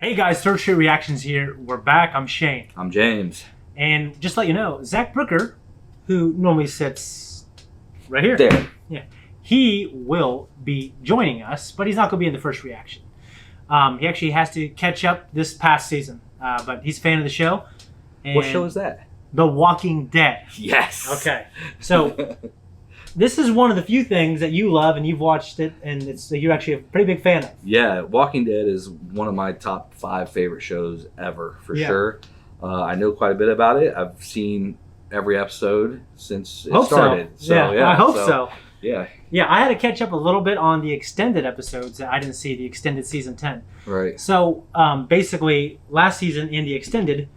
Hey guys, Third Street Reactions here. We're back. I'm Shane. I'm James. And just to let you know, Zach Brooker, who normally sits right here. There. Yeah. He will be joining us, but he's not going to be in the first reaction. He actually has to catch up this past season. But he's a fan of the show. And What show is that? The Walking Dead. Yes. Okay. So this is one of the few things that you love and you've watched it and you're actually a pretty big fan of. Yeah, Walking Dead is one of my top 5 favorite shows ever, for sure. I know quite a bit about it. I've seen every episode since it started. So, yeah, I hope so. Yeah. Yeah, I had to catch up a little bit on the extended episodes that I didn't see, the extended season 10. Right. So basically, last season in the extended,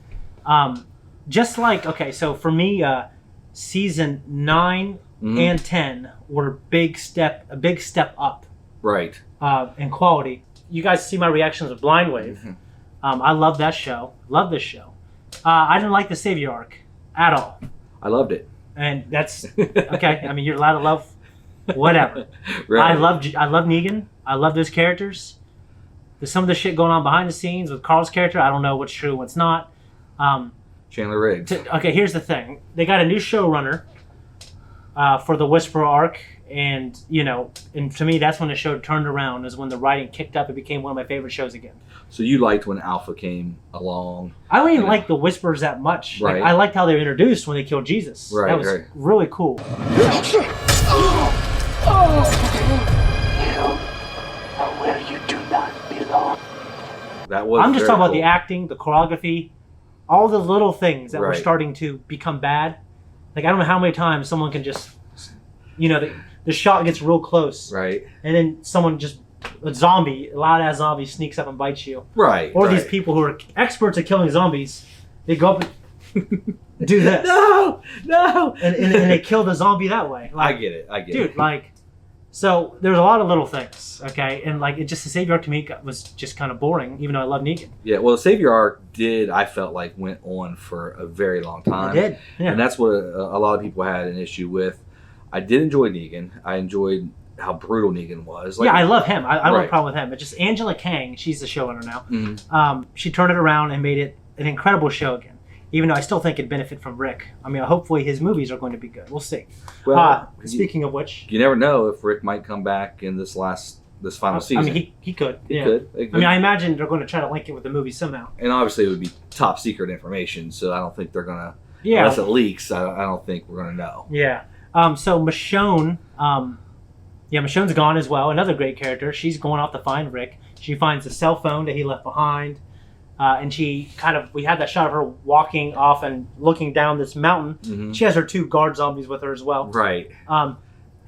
just like, okay, so for me, season 9 and 10 were a big step up. Right. In quality. You guys see my reactions of Blind Wave. I love that show. Love this show. I didn't like the Savior arc at all. I loved it. And that's okay. I mean, you're allowed to love whatever. Right. I love Negan. I love those characters. There's some of the shit going on behind the scenes with Carl's character. I don't know what's true, what's not. Chandler Riggs. Okay, here's the thing. They got a new showrunner for the Whisperer arc, and and to me, that's when the show turned around. Is when the writing kicked up. It became one of my favorite shows again. So you liked when Alpha came along? I don't even like the Whisperers that much. Right. Like, I liked how they were introduced when they killed Jesus. Right, that was really cool. You are where you do not belong. That was. I'm just very talking about cool. the acting, the choreography, all the little things that were Right. starting to become bad. Like, I don't know how many times someone can just, the shot gets real close. Right. And then someone just, a loud-ass zombie sneaks up and bites you. Right. Or right. these people who are experts at killing zombies, they go up and do this. No. And they kill the zombie that way. Like, I get it. dude, so there's a lot of little things, okay? And it just, the Savior arc to me was just kind of boring, even though I love Negan. Yeah, well, the Savior arc I felt like went on for a very long time. It did, yeah. And that's what a lot of people had an issue with. I did enjoy Negan. I enjoyed how brutal Negan was. Yeah, I love him. I don't have Right. a problem with him. But just Angela Kang, she's the showrunner now. Mhm. She turned it around and made it an incredible show again. Even though I still think it'd benefit from Rick. I mean, hopefully his movies are going to be good. We'll see. Well, Speaking of which, you never know if Rick might come back in this final season. I mean, he could. He Yeah. could. I mean, I imagine they're going to try to link it with the movie somehow. And obviously it would be top secret information, so I don't think they're going to, Yeah. unless it leaks, I don't think we're going to know. Yeah. So Michonne, Michonne's gone as well. Another great character. She's going off to find Rick. She finds the cell phone that he left behind. And we had that shot of her walking off and looking down this mountain. Mhm. She has her 2 guard zombies with her as well. Right.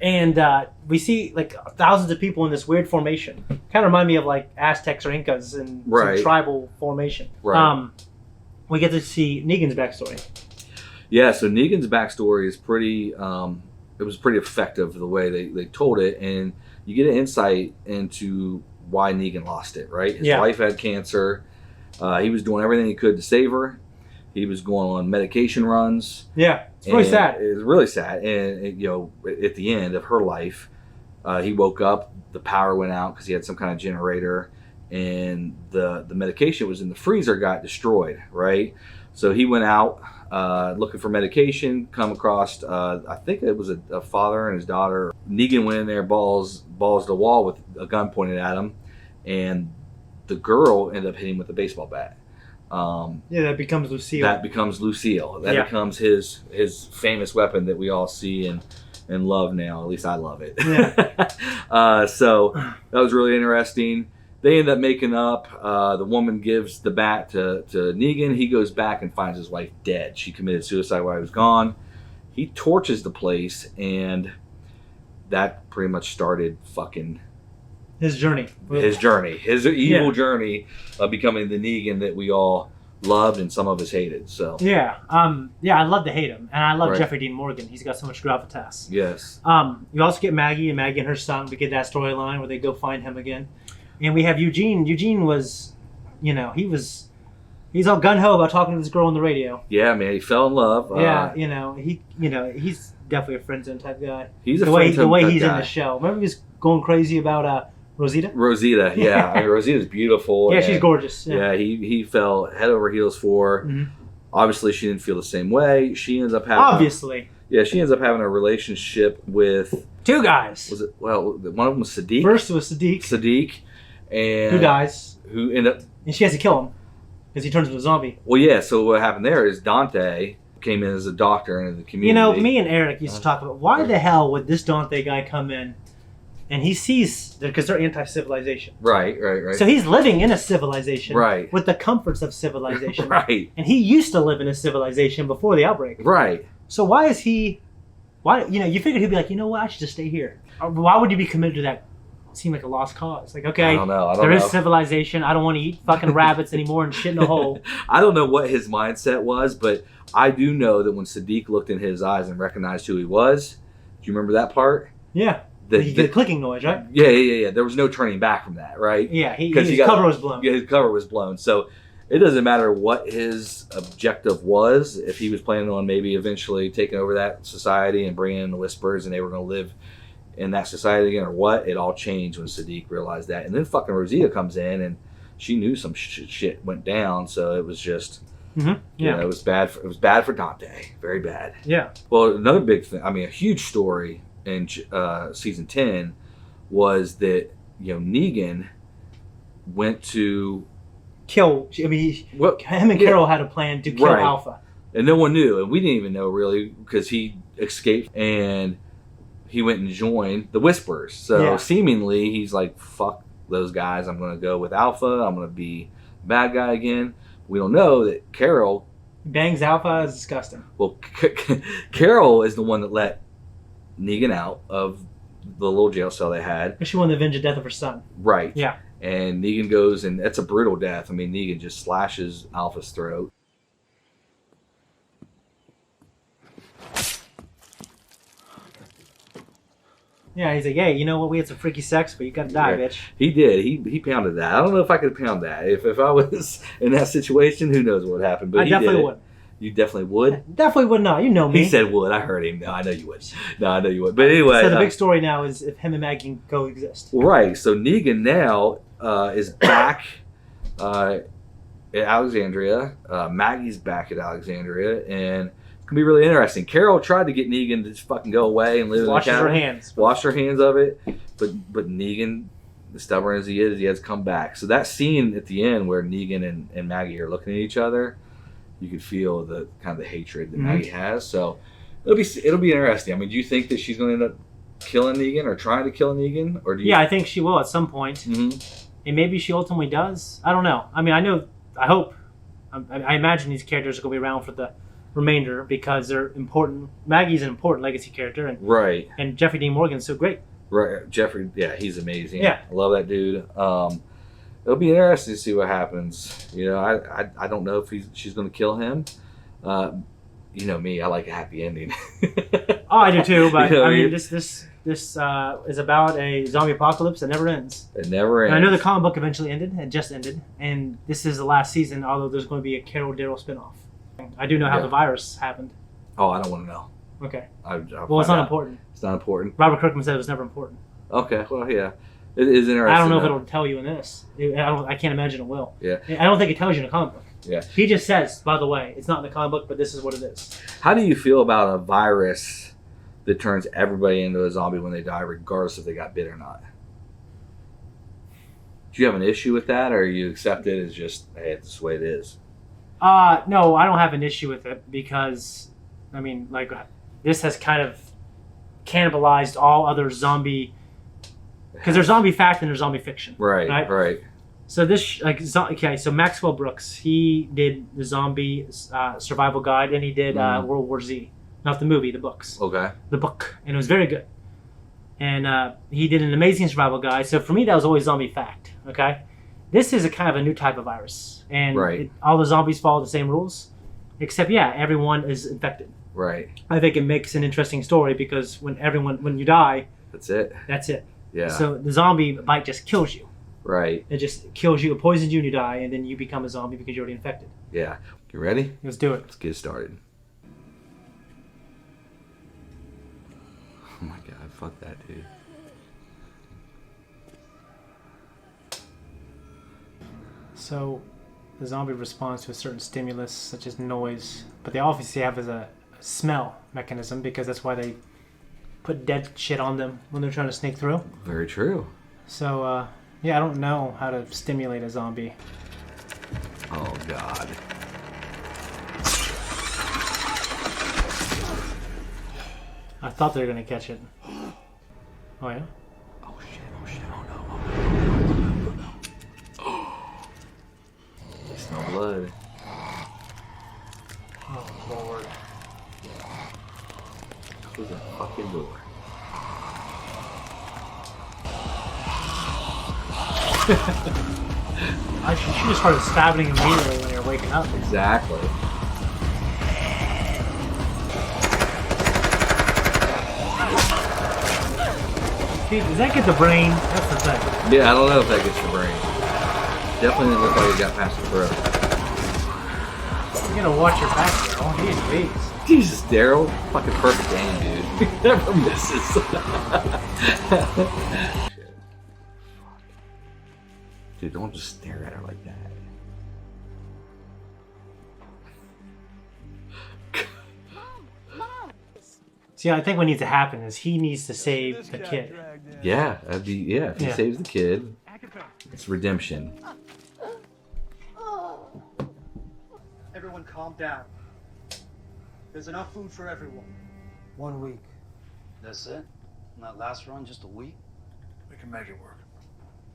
And we see thousands of people in this weird formation. Kind of remind me of Aztecs or Incas in Right. some tribal formation. Right. We get to see Negan's backstory. Yeah, so Negan's backstory is pretty, it was pretty effective the way they told it, and you get an insight into why Negan lost it, right? His wife had cancer. He was doing everything he could to save her. He was going on medication runs. Yeah, it's really sad. It's really sad. And, at the end of her life, he woke up, the power went out because he had some kind of generator, and the medication was in the freezer got destroyed, right? So he went out looking for medication, come across, I think it was a father and his daughter. Negan went in there, balls to the wall with a gun pointed at him, and the girl ended up hitting him with a baseball bat. That becomes Lucille. That becomes Lucille. That becomes his famous weapon that we all see and love now. At least I love it. Yeah. So that was really interesting. They end up making up. The woman gives the bat to Negan. He goes back and finds his wife dead. She committed suicide while he was gone. He torches the place, and that pretty much started fucking his journey. His evil journey of becoming the Negan that we all loved and some of us hated. So I love to hate him, and I love Right. Jeffrey Dean Morgan. He's got so much gravitas. Yes. You also get Maggie and her son. We get that storyline where they go find him again, and we have Eugene. Eugene was, he's all gun ho about talking to this girl on the radio. Yeah, man, he fell in love. He's definitely a friend zone type guy. He's a the way friend zone the way type he's guy. in the show. Remember he was going crazy about Rosita? Rosita, yeah. I mean, Rosita's beautiful. Yeah, she's gorgeous. Yeah, he fell head over heels for her. Mm-hmm. Obviously, she didn't feel the same way. She ends up having... Obviously. She ends up having a relationship with... 2 guys. Was it... Well, one of them was Sadiq. First was Sadiq. Sadiq. And... Who dies. Who end up... And she has to kill him. Because he turns into a zombie. Well, yeah, so what happened there is Dante came in as a doctor into the community. You know, me and Eric used to talk about why the hell would this Dante guy come in and he sees, because they're anti-civilization. Right. So he's living in a civilization. Right. With the comforts of civilization. Right. And he used to live in a civilization before the outbreak. Right. So why is he, you figured he'd be like, you know what, I should just stay here. Why would you be committed to that? Seem like a lost cause. Like, okay, I don't know. There is civilization. I don't want to eat fucking rabbits anymore and shit in a hole. I don't know what his mindset was, but I do know that when Sadiq looked in his eyes and recognized who he was, do you remember that part? Yeah. You get a clicking noise, right? Yeah. There was no turning back from that, right? Yeah, his cover was blown. Yeah, his cover was blown. So it doesn't matter what his objective was. If he was planning on maybe eventually taking over that society and bringing in the Whispers and they were going to live in that society again or what, it all changed when Sadiq realized that. And then fucking Rosita comes in and she knew some shit went down, so it was just it was bad for Dante. Very bad. Yeah. Well, another big thing, I mean a huge story in season 10 was that Negan went to kill, him and Carol had a plan to kill Alpha. And no one knew, and we didn't even know really because he escaped and he went and joined the Whisperers. So seemingly he's like, fuck those guys. I'm going to go with Alpha. I'm going to be bad guy again. We don't know that Carol... Bangs Alpha is disgusting. Well, Carol is the one that let Negan out of the little jail cell they had. She wanted to avenge the death of her son. Right. Yeah. And Negan goes, and that's a brutal death. I mean, Negan just slashes Alpha's throat. Yeah, he's like, hey, you know what? We had some freaky sex, but you gotta die, bitch. He did. He pounded that. I don't know if I could pound that. If I was in that situation, who knows what would happen. But I definitely would. You definitely would? Definitely would not. You know me. He said would. I heard him. No, I know you would. But anyway. So the big story now is if him and Maggie can coexist. Right. So Negan now is back at Alexandria. Maggie's back at Alexandria. And it's going to be really interesting. Carol tried to get Negan to just fucking go away and live in the cabin. Wash her hands of it. But Negan, as stubborn as he has come back. So that scene at the end where Negan and Maggie are looking at each other, you could feel the kind of the hatred that Maggie has. So it'll be interesting. I mean, do you think that she's going to end up killing Negan or trying to kill Negan? Or do you... Yeah, I think she will at some point. Mm-hmm. And maybe she ultimately does. I don't know. I mean, I hope. I imagine these characters are going to be around for the remainder because they're important. Maggie's an important legacy character. And Jeffrey Dean Morgan's so great. Right. Jeffrey, yeah, he's amazing. Yeah. I love that dude. It'll be interesting to see what happens. I don't know if she's going to kill him. You know me, I like a happy ending. Oh, I do too. But I mean, this is about a zombie apocalypse that never ends. It never ends. And I know the comic book eventually ended. It just ended, and this is the last season. Although there's going to be a Carol Daryl spinoff. I do know how the virus happened. Oh, I don't want to know. Okay. Well, it's not important. It's not important. Robert Kirkman said it was never important. Okay. Well, yeah. It is interesting. I don't know if it'll tell you in this. I can't imagine it will. Yeah. I don't think it tells you in the comic book. Yeah. He just says, by the way, it's not in the comic book, but this is what it is. How do you feel about a virus that turns everybody into a zombie when they die, regardless if they got bit or not? Do you have an issue with that, or you accept it as just, hey, it's the way it is? No, I don't have an issue with it because, I mean, like, this has kind of cannibalized all other zombie... Because there's zombie fact and there's zombie fiction. Right. So so Maxwell Brooks, he did the zombie survival guide and he did World War Z. Not the movie, the books. Okay. The book. And it was very good. And he did an amazing survival guide. So for me, that was always zombie fact. Okay. This is a kind of a new type of virus. And all the zombies follow the same rules. Except, everyone is infected. Right. I think it makes an interesting story because when you die... That's it. Yeah. So the zombie bite just kills you. Right. It just kills you, it poisons you, and you die, and then you become a zombie because you're already infected. Yeah. You ready? Let's do it. Let's get started. Oh my god, fuck that, dude. So the zombie responds to a certain stimulus, such as noise, but they obviously have a smell mechanism because that's why they put dead shit on them when they're trying to sneak through. Very true. So, yeah, I don't know how to stimulate a zombie. Oh, God. I thought they were going to catch it. Oh, yeah? Oh, shit, oh, no. I smell blood. Oh, Lord. Close that fucking door. I should have started stabbing him immediately when you're waking up. Exactly. Hey, does that get the brain? That's the thing. Yeah, I don't know if that gets the brain. Definitely didn't look like it got past the throat. You gotta watch your back, Daryl. He is Jesus, Daryl. Fucking perfect aim, dude. He never misses. Shit. Dude, don't just stare at her like that. See, I think what needs to happen is he needs to save the kid. Yeah, that'd be, yeah, if he saves the kid, it's redemption. Everyone calm down. There's enough food for everyone. 1 week. That's it? And that last run, just a week? We can make it work.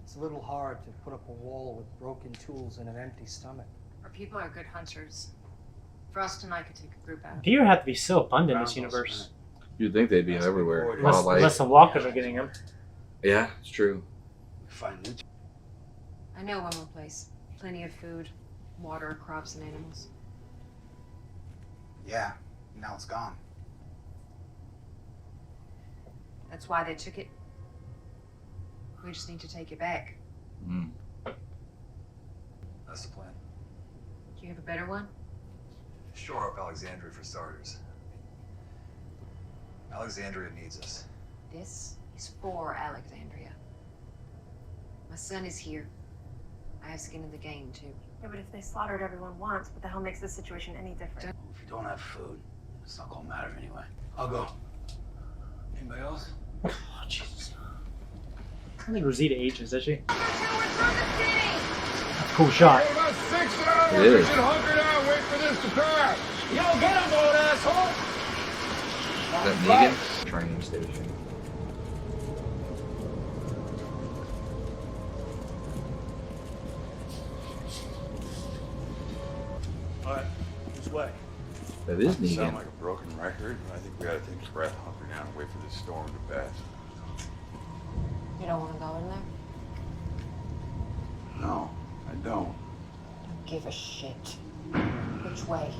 It's a little hard to put up a wall with broken tools and an empty stomach. Our people are good hunters. Frost and I could take a group out. Deer have to be so abundant in this universe. You'd think they'd be everywhere. Unless the walkers are getting them. Yeah, it's true. Find new. I know one more place. Plenty of food, water, crops, and animals. Yeah, now it's gone. That's why they took it. We just need to take it back. Mm. That's the plan. Do you have a better one? Shore up Alexandria for starters. Alexandria needs us. This is for Alexandria. My son is here. I have skin in the game, too. Yeah, but if they slaughtered everyone once, what the hell makes this situation any different? If you don't have food, it's not gonna matter anyway. I'll go. Anybody else? Oh, Jesus. I don't think Rosita ages, does she? Cool shot. It is. Is that Negan? Training station. Alright, this way. That is Sound Negan. like a broken record. I think we gotta take a breath, hunker down, and wait for this storm to pass. You don't want to go in there? No, I don't. Don't give a shit. Which way?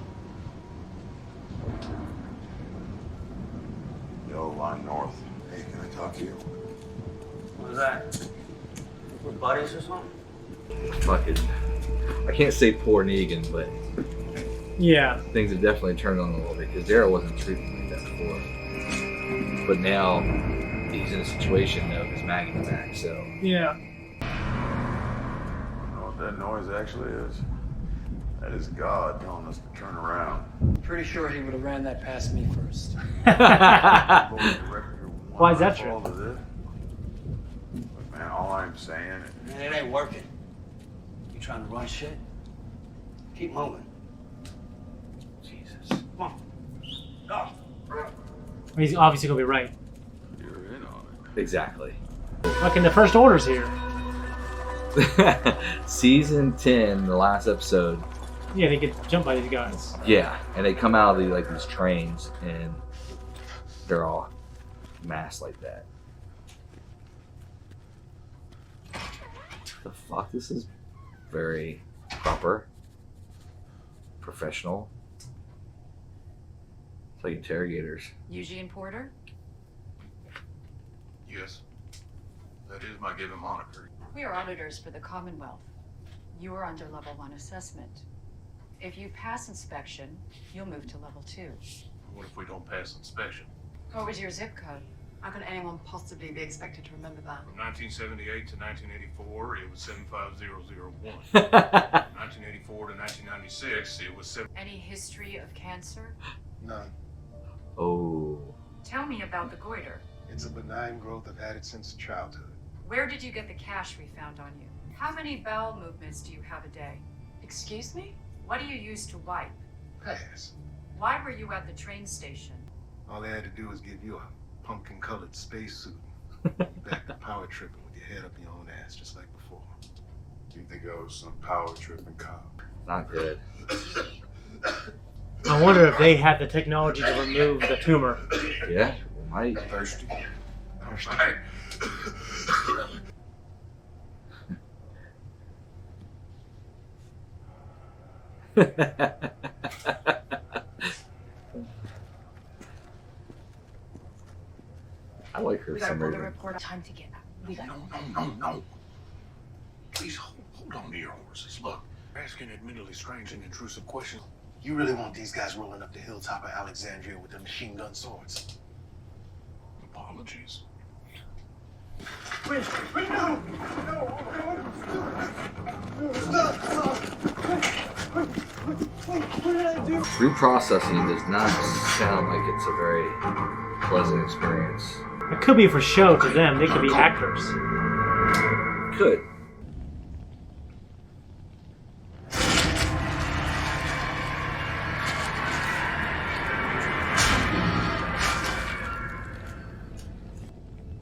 Yellow line north. Hey, can I talk to you? What was that? We're buddies or something? Fucking. I can't say poor Negan, but Yeah. things have definitely turned on a little bit because Daryl wasn't treated like that before. But now he's in a situation though, because Maggie's back, so. Yeah. You know what that noise actually is? That is God telling us to turn around. Pretty sure he would have ran that past me first. Why is that true? Look, man, all I'm saying is Man, it ain't working. You trying to run shit? Keep moving. Jesus. Come on. Go. He's obviously gonna be right. you're in on Exactly. Fucking the first order's here. Season 10, the last episode. Yeah, they get jumped by these guys. Yeah, and they come out of these trains and they're all masked like that. The fuck? This is very proper, professional. It's like interrogators. Eugene Porter? Yes. That is my given moniker. We are auditors for the Commonwealth. You are under level 1 assessment. If you pass inspection, you'll move to level 2. What if we don't pass inspection? What was your zip code? How could anyone possibly be expected to remember that? From 1978 to 1984, it was 75001. 1984 to 1996, it was 7. Any history of cancer? None. Oh. Tell me about the goiter. It's a benign growth. I've had it since childhood. Where did you get the cash we found on you? How many bowel movements do you have a day? Excuse me? What do you use to wipe? Pass. Why were you at the train station? All they had to do was give you a pumpkin-colored spacesuit. You back to power tripping with your head up your own ass, just like before. You think I was some power tripping cop? Not good. I wonder if they had the technology to remove the tumor. Yeah, might. Thirsty. Right. I like her We gotta some pull the reason. report. Time to get up. We got No. Please hold on to your horses. Look, you're asking admittedly strange and intrusive questions. You really want these guys rolling up the hilltop of Alexandria with their machine gun swords? Apologies. Reprocessing does not sound like it's a very pleasant experience. It could be for show to them. They could be actors. Could.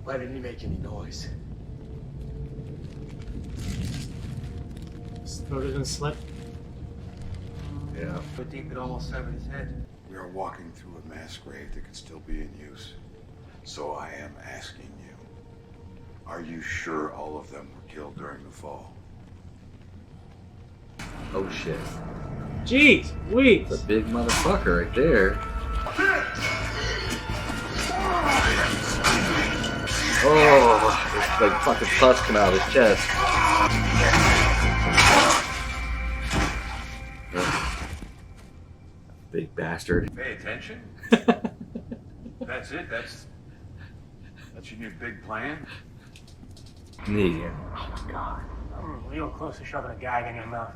Why didn't he make any noise? His throat didn't slip. Yeah. So deep it almost severed his head. We are walking through a mass grave that could still be in use. So I am asking you, are you sure all of them were killed during the fall? Oh shit. Jeez, weeds. It's a big motherfucker right there. Oh, it's like fucking pus coming out of his chest. Big bastard. Pay attention. That's it. That's your new big plan. Negan. I'm real close to shoving a gag in your mouth.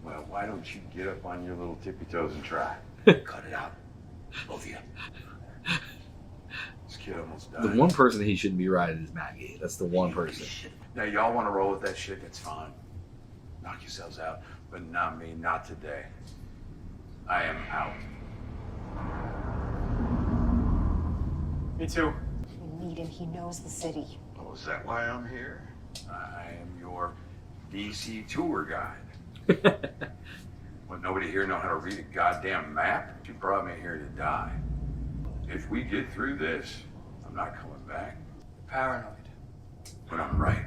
Well, why don't you get up on your little tippy toes and try? Cut it out. Both of you. This kid almost died. The one person he shouldn't be riding is Maggie. That's the one person. Now, y'all want to roll with that shit, that's fine. Knock yourselves out, but not me, not today. I am out. Me too. We need him. He knows the city. Oh, is that why I'm here? I am your DC tour guide. What, nobody here know how to read a goddamn map? You brought me here to die. If we get through this, I'm not coming back. Paranoid. But I'm right.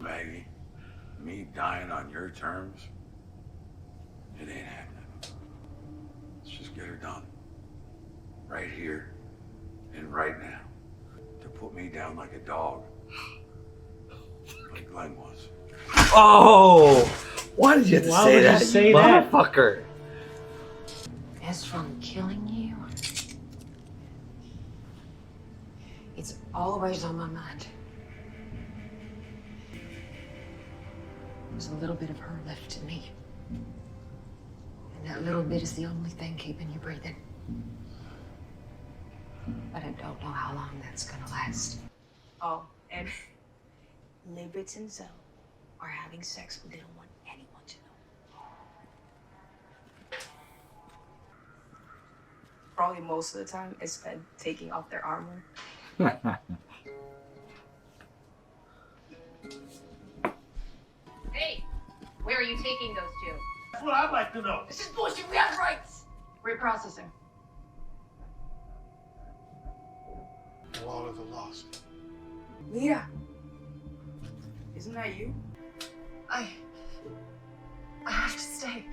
Maggie, me dying on your terms, it ain't happening. Let's just get her done. Right here and right now. To put me down like a dog. Like Glenn was. Oh! Why did you have to Why say would you that, say you that? motherfucker? As from killing you, it's always on my mind. There's a little bit of her left in me. And that little bit is the only thing keeping you breathing. But I don't know how long that's gonna last. Oh, and Liberton Zone are having sex, but they don't want anyone to know. Probably most of the time it's spent taking off their armor. Hey, where are you taking those two? That's what I'd like to know. This is bullshit. We have rights. Reprocessing. Wall of the Lost. Mira, isn't that you? I have to stay.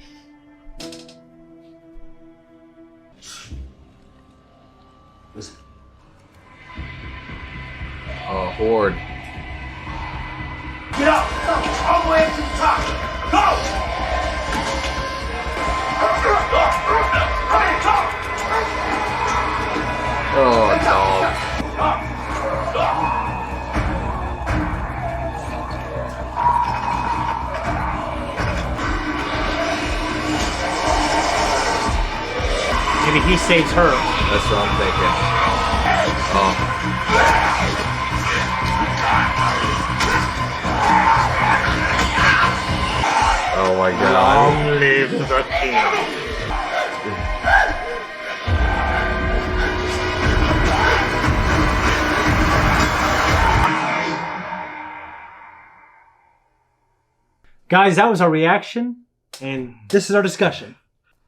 Listen. Oh, Horde. Get up! Go! All the way up to the top! Go! Hurry, come! he saves her. That's what I'm thinking. Oh my God. Long live the king. Guys, that was our reaction, and this is our discussion.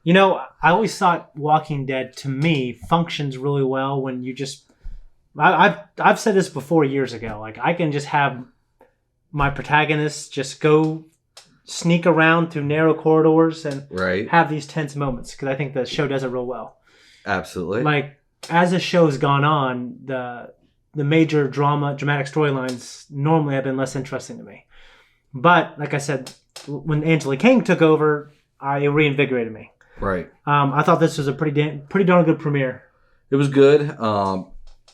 You know, I always thought Walking Dead, to me, functions really well when you just... I've said this before years ago. Like, I can just have my protagonist just go sneak around through narrow corridors and have these tense moments, because I think the show does it real well. Absolutely. Like, as the show's gone on, the major dramatic storylines normally have been less interesting to me. But, like I said, when Angela King took over, it reinvigorated me. Right. I thought this was a pretty darn good premiere. It was good.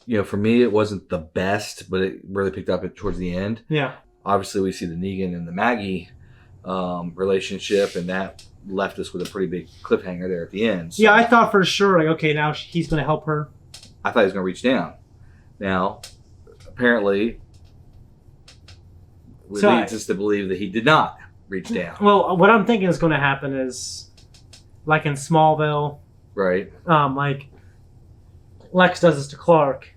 You know, for me, it wasn't the best, but it really picked up towards the end. Yeah. Obviously, we see the Negan and the Maggie relationship, and that left us with a pretty big cliffhanger there at the end. So yeah, I thought for sure, like, okay, now he's going to help her. I thought he was going to reach down. Now, apparently, it leads us to believe that he did not reach down. Well, what I'm thinking is going to happen is, like in Smallville, right? Like Lex does this to Clark.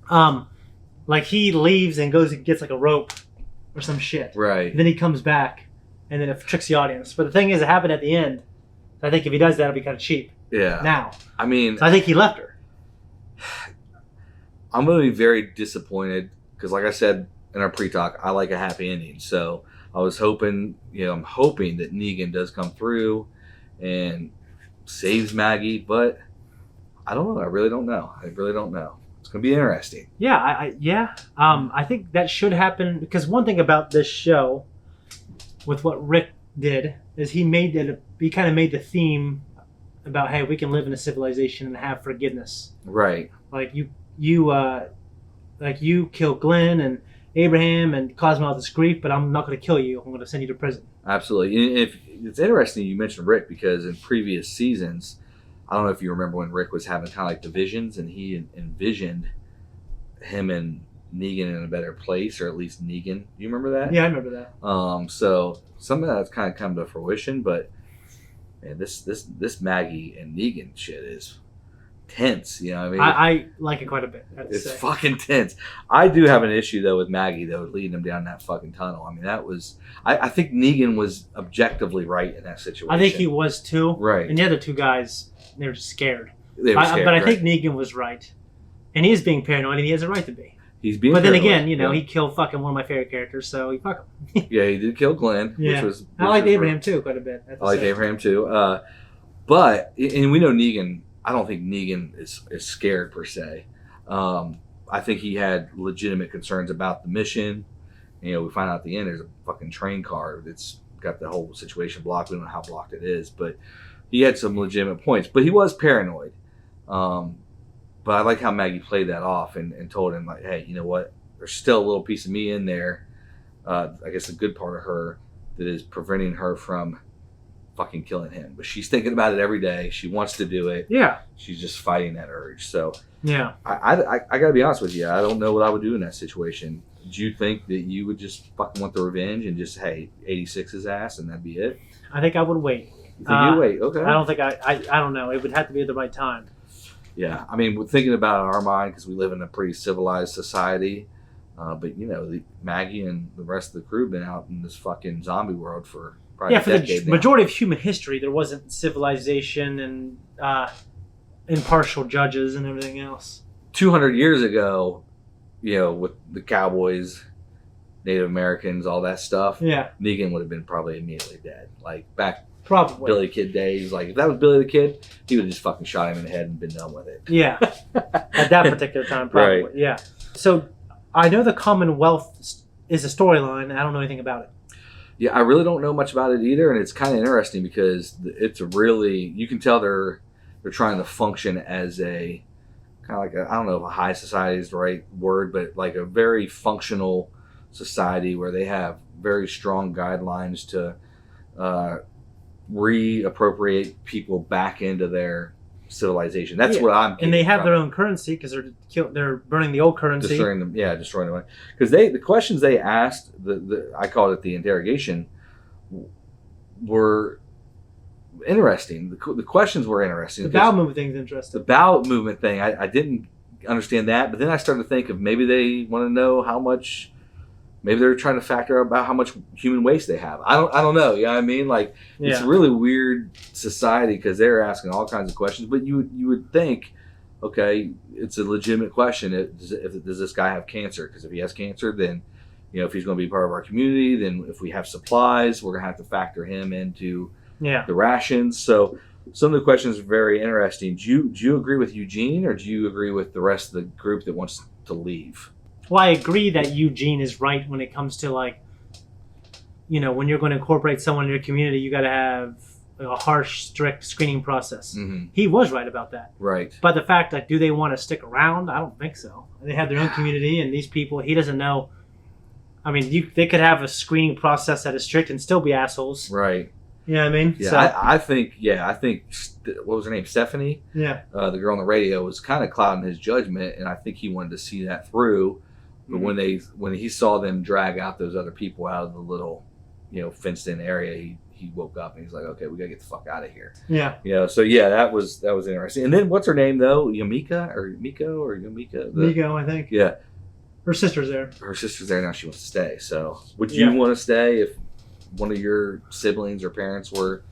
Like he leaves and goes and gets like a rope or some shit. Right. And then he comes back, and then it tricks the audience. But the thing is, it happened at the end. I think if he does that, it'll be kind of cheap. Yeah. Now. I mean, so I think he left her. I'm going to be very disappointed because, like I said in our pre-talk, I like a happy ending. So I was hoping, I'm hoping that Negan does come through and saves Maggie, but I don't know. I really don't know. It's going to be interesting. Yeah, I think that should happen, because one thing about this show with what Rick did is he kind of made the theme about, hey, we can live in a civilization and have forgiveness. Right. Like you kill Glenn and Abraham and cause me all this grief, but I'm not going to kill you. I'm going to send you to prison. Absolutely. And it's interesting you mentioned Rick, because in previous seasons, I don't know if you remember when Rick was having kind of like the visions, and he envisioned him and Negan in a better place, or at least Negan. You remember that? Yeah, I remember that. So some of that's kind of come to fruition, but man, this Maggie and Negan shit is tense. You know what I mean? I like it quite a bit. It's fucking tense. I do have an issue though with Maggie though, leading him down that fucking tunnel. I mean, that was. I think Negan was objectively right in that situation. I think he was too. Right. And the other two guys, they were just scared. They were scared, but I think Negan was right, and he is being paranoid, and he has a right to be. He's being. But then paranoid. again, he killed fucking one of my favorite characters, so he fuck him. Yeah, he did kill Glenn. Yeah. Which I liked Abraham too quite a bit. I liked Abraham too. But and we know Negan. I don't think Negan is scared per se. I think he had legitimate concerns about the mission. We find out at the end there's a fucking train car that's got the whole situation blocked. We don't know how blocked it is, but he had some legitimate points. But he was paranoid. But I like how Maggie played that off and told him, like, hey, you know what? There's still a little piece of me in there. I guess a good part of her that is preventing her from fucking killing him. But she's thinking about it every day. She wants to do it. Yeah. She's just fighting that urge. So yeah. I gotta be honest with you. I don't know what I would do in that situation. Do you think that you would just fucking want the revenge and just, hey, 86 his ass and that'd be it? I think I would wait. You think you'd wait? Okay. I don't think I don't know. It would have to be at the right time. Yeah. I mean, we're thinking about it in our mind because we live in a pretty civilized society. But, Maggie and the rest of the crew have been out in this fucking zombie world for probably a decade for the now. majority of human history, there wasn't civilization and impartial judges and everything else. 200 years ago, with the cowboys, Native Americans, all that stuff, yeah, Negan would have been probably immediately dead. Like back probably Billy the Kid days. Like if that was Billy the Kid, he would have just fucking shot him in the head and been done with it. Yeah, at that particular time, probably. Right. Yeah. So I know the Commonwealth is a storyline. I don't know anything about it. Yeah, I really don't know much about it either, and it's kind of interesting because it's you can tell they're trying to function as a kind of like I don't know if a high society is the right word, but like a very functional society where they have very strong guidelines to reappropriate people back into their civilization. That's what I'm. And they have their own currency because they're burning the old currency, destroying them. Yeah, destroying them. Because the questions they asked, I called it the interrogation, were interesting. The questions were interesting. The bowel movement thing's interesting. The bowel movement thing, I didn't understand that, but then I started to think of maybe they want to know how much. Maybe they're trying to factor out about how much human waste they have. I don't know. You know what I mean? Like it's a really weird society because they're asking all kinds of questions. But you would think, okay, it's a legitimate question. Does this guy have cancer? Because if he has cancer, then if he's going to be part of our community, then if we have supplies, we're going to have to factor him into the rations. So some of the questions are very interesting. Do you agree with Eugene, or do you agree with the rest of the group that wants to leave? Well, I agree that Eugene is right when it comes to when you're going to incorporate someone in your community, you got to have a harsh, strict screening process. Mm-hmm. He was right about that. Right. But the fact that do they want to stick around? I don't think so. They have their own community, and these people, he doesn't know. I mean, they could have a screening process that is strict and still be assholes. Right. You know what I mean? Yeah, so, I think what was her name? Stephanie? Yeah. The girl on the radio was kind of clouding his judgment, and I think he wanted to see that through. But when he saw them drag out those other people out of the little, fenced in area, he woke up and he's like, okay, we gotta get the fuck out of here. Yeah. So yeah, that was interesting. And then what's her name though? Yumika or Miko? Miko, I think. Yeah. Her sister's there. Her sister's there now. She wants to stay. So would you want to stay if one of your siblings or parents were?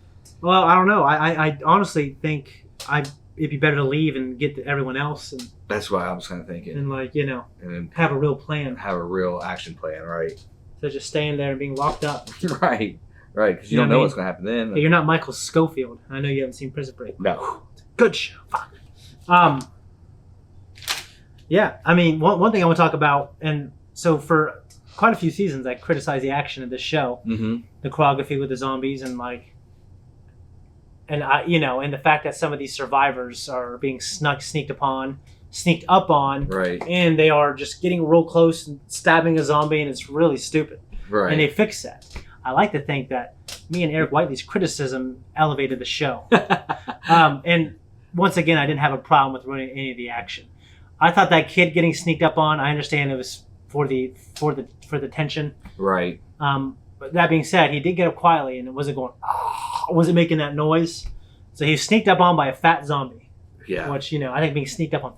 Well, I don't know. I honestly think it'd be better to leave and get to everyone else. And that's what I was kind of thinking. And and then have a real plan. Have a real action plan, right? So just staying there and being locked up. Right. Because you don't know what's going to happen then. Hey, you're not Michael Schofield. I know you haven't seen Prison Break. No. Good show. Fuck. Yeah, I mean, one thing I want to talk about, and so for quite a few seasons, I criticized the action of this show, the choreography with the zombies, and and the fact that some of these survivors are being sneaked up on, right? And they are just getting real close and stabbing a zombie, and it's really stupid, right? And they fix that. I like to think that me and Eric Whiteley's criticism elevated the show, and once again, I didn't have a problem with running any of the action. I thought that kid getting sneaked up on, I understand it was for the tension. Right. But that being said, he did get up quietly and it wasn't going, wasn't making that noise. So he was sneaked up on by a fat zombie. Yeah. Which, I think being sneaked up on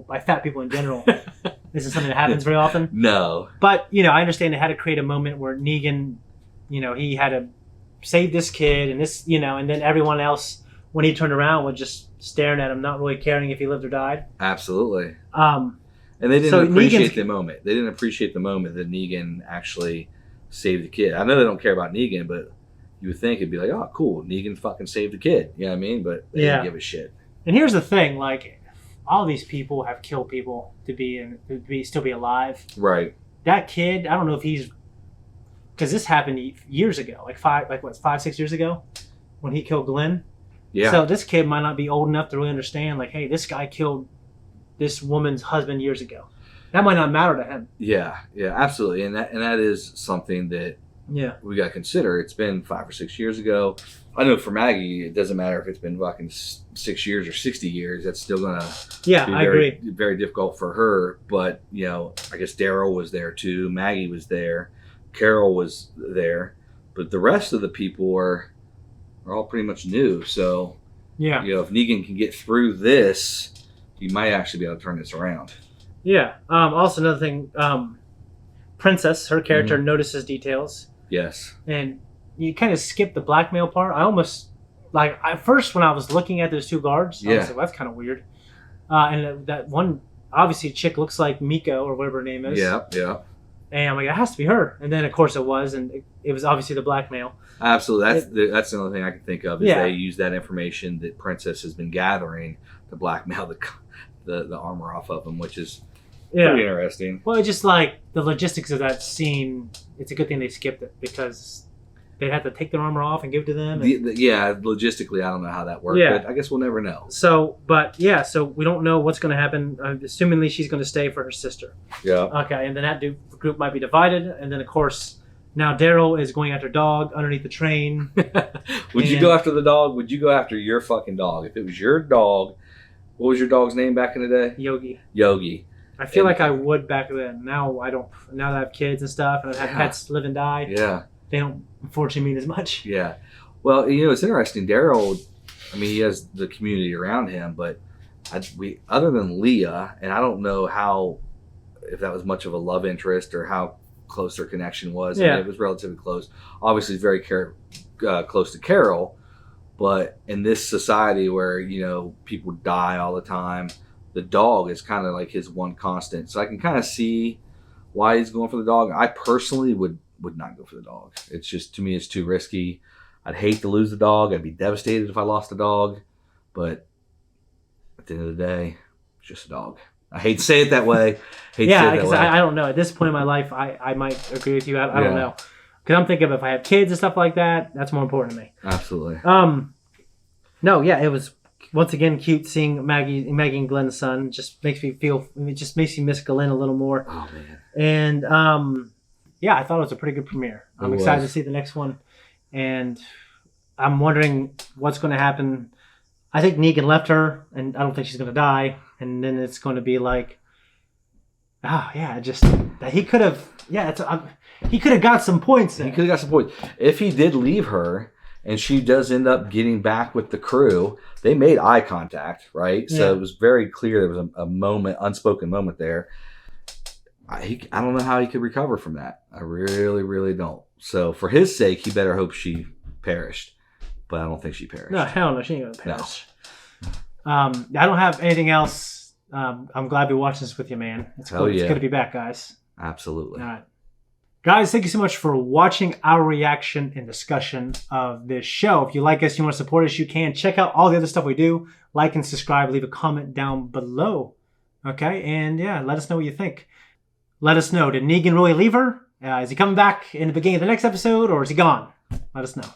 by fat people in general isn't something that happens very often. No. But, I understand they had to create a moment where Negan, he had to save this kid and this, and then everyone else, when he turned around, was just staring at him, not really caring if he lived or died. Absolutely. And they didn't appreciate the moment. They didn't appreciate the moment that Negan actually saved the kid. I know they don't care about Negan, but you would think it'd be like, oh, cool, Negan fucking saved the kid. You know what I mean? But they didn't give a shit. And here's the thing, all these people have killed people to still be alive. Right. That kid, I don't know if he's, because this happened years ago, 5-6 years ago, when he killed Glenn. Yeah. So this kid might not be old enough to really understand, hey, this guy killed this woman's husband years ago. That might not matter to him. Yeah, absolutely. And that is something that we got to consider. It's been 5 or 6 years ago. I know for Maggie, it doesn't matter if it's been fucking 6 years or 60 years. That's still going to be I agree. Very difficult for her. But, I guess Daryl was there too. Maggie was there. Carol was there. But the rest of the people are all pretty much new. So, if Negan can get through this, he might actually be able to turn this around. Yeah. Also, another thing, Princess, her character, notices details. Yes. And you kind of skip the blackmail part. I almost, at first when I was looking at those two guards, I was like, well, that's kind of weird. And that one, obviously, chick looks like Miko or whatever her name is. Yeah. And I'm like, it has to be her. And then, of course, it was. And it was obviously the blackmail. Absolutely. That's the only thing I can think of is they use that information that Princess has been gathering to blackmail the armor off of him, which is pretty interesting. Well, it's just the logistics of that scene, it's a good thing they skipped it because they'd have to take their armor off and give it to them. Logistically, I don't know how that worked, but I guess we'll never know. So we don't know what's going to happen. Assumingly, she's going to stay for her sister. Yeah. Okay, and then that group might be divided, and then, of course, Now Daryl is going after dog underneath the train. Would you go after the dog? Would you go after your fucking dog? If it was your dog, what was your dog's name back in the day? Yogi. Yogi. I feel like I would back then. Now I don't. Now that I have kids and stuff, and I've had pets live and die. Yeah. They don't unfortunately mean as much. Yeah. Well, you know, it's interesting. Daryl, I mean, he has the community around him, but we other than Leah, and I don't know if that was much of a love interest or how close their connection was. Yeah. I mean, it was relatively close. Obviously, very close to Carol, but in this society where, you know, people die all the time, the dog is kind of like his one constant. So I can kind of see why he's going for the dog. I personally would not go for the dog. It's just, to me, it's too risky. I'd hate to lose the dog. I'd be devastated if I lost the dog. But at the end of the day, it's just a dog. I hate to say it that way. Yeah, because I don't know. At this point in my life, I might agree with you. I don't know. Because I'm thinking if I have kids and stuff like that, that's more important to me. Absolutely. No, yeah, it was once again cute seeing Maggie and Glenn's son. It just makes me miss Glenn a little more. Oh man. And yeah, I thought it was a pretty good premiere. I'm excited to see the next one, and I'm wondering what's going to happen. I think Negan left her, and I don't think she's going to die. And then it's going to be like, oh yeah, just he could have, he could have got some points. He could have got some points if he did leave her, and she does end up getting back with the crew. They made eye contact, right? So it was very clear there was a moment, unspoken moment there. I don't know how he could recover from that. I really, really don't. So for his sake, he better hope she perished. But I don't think she perished. No, hell no, she ain't gonna perish. No. I don't have anything else. I'm glad we watched this with you, man. It's cool. It's good to be back, guys. Absolutely. All right. Guys, thank you so much for watching our reaction and discussion of this show. If you like us, you want to support us, you can. Check out all the other stuff we do. Like and subscribe. Leave a comment down below. Okay? And yeah, let us know what you think. Let us know. Did Negan really leave her? Is he coming back in the beginning of the next episode, or is he gone? Let us know.